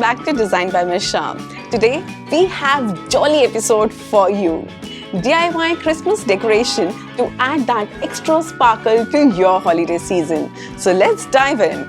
back to Design by Ms. Sham. Today we have jolly episode for you. DIY Christmas decoration to add that extra sparkle to your holiday season. So let's dive in.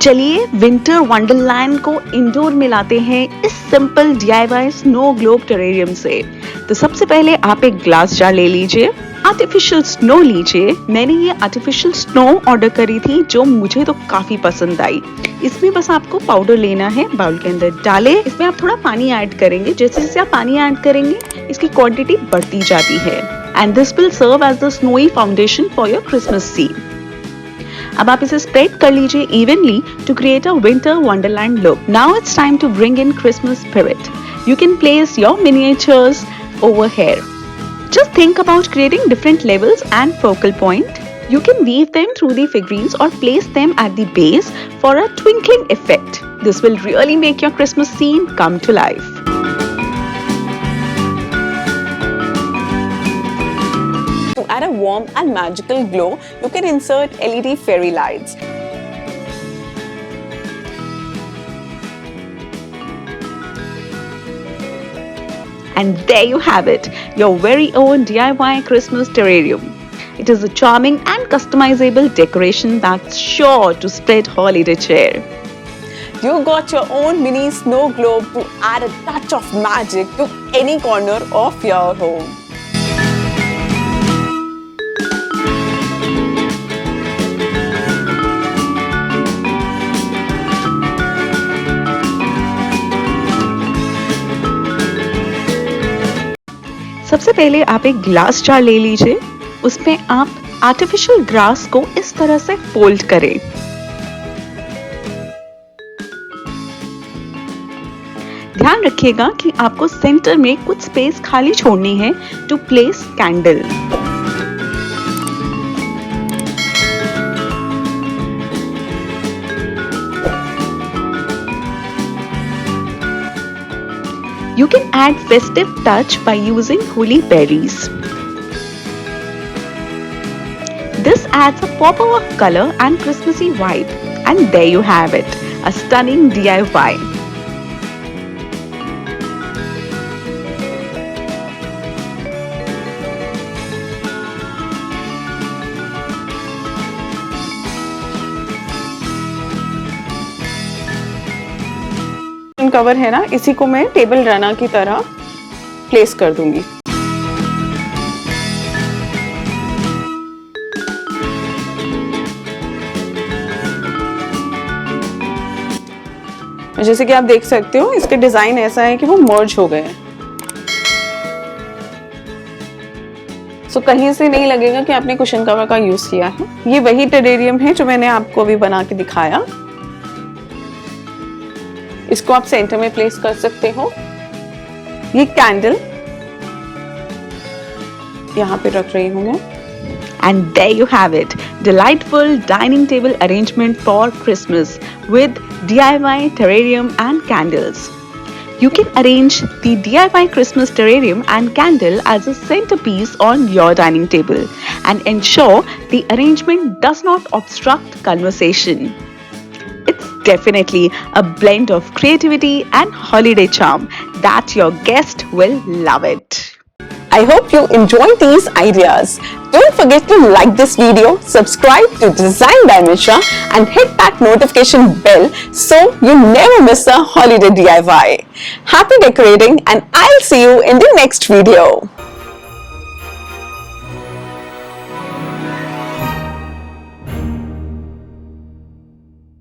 चलिए winter Wonderland को indoor में लाते हैं इस simple DIY snow globe terrarium से। तो सबसे पहले आप एक ग्लास जार ले लीजिए, आर्टिफिशियल स्नो लीजिए। मैंने ये आर्टिफिशियल स्नो ऑर्डर करी थी जो मुझे तो काफी पसंद आई। इसमें बस आपको पाउडर लेना है, बाउल के अंदर डाले। इसमें आप थोड़ा पानी ऐड करेंगे, जैसे जैसे आप पानी ऐड करेंगे इसकी क्वांटिटी बढ़ती जाती है। And this will serve as the snowy foundation for your Christmas scene. अब आप इसे स्प्रेड कर लीजिए evenly to create a winter wonderland look. Now it's time to bring in Christmas spirit. You can place your miniatures over here. Just think about creating different levels and focal point. You can weave them through the figurines or place them at the base for a twinkling effect. This will really make your Christmas scene come to life. To add a warm and magical glow, you can insert LED fairy lights. And there you have it, your very own DIY Christmas terrarium. It is a charming and customizable decoration that's sure to spread holiday cheer. You got your own mini snow globe to add a touch of magic to any corner of your home. सबसे पहले आप एक glass jar ले लीजिए, उसमें आप artificial grass को इस तरह से फोल्ड करें। ध्यान रखिएगा कि आपको सेंटर में कुछ स्पेस खाली छोड़नी है to place candle. You can add festive touch by using holy berries. This adds a pop of color and Christmassy vibe. And there you have it, a stunning DIY. Cover है ना, इसी को मैं table runner की तरह place कर दूंगी। जैसे कि आप देख सकते हो इसके डिजाइन ऐसा है कि वो मर्ज हो गए हैं। सो कहीं से नहीं लगेगा कि आपने कुशन कवर का यूज किया है। ये वही टेरेरियम है जो मैंने आपको अभी बना के दिखाया। इसको आप सेंटर में प्लेस कर सकते हो। ये कैंडल यहाँ पे रख रही हूँ मैं। And there you have it, delightful dining table arrangement for Christmas with DIY terrarium and candles. You can arrange the DIY Christmas terrarium and candle as a centerpiece on your dining table and ensure the arrangement does not obstruct conversation. Definitely a blend of creativity and holiday charm that your guest will love it. I hope you enjoyed these ideas. Don't forget to like this video, subscribe to Design by Ms. Sham and hit that notification bell so you never miss a holiday DIY. Happy decorating and I'll see you in the next video.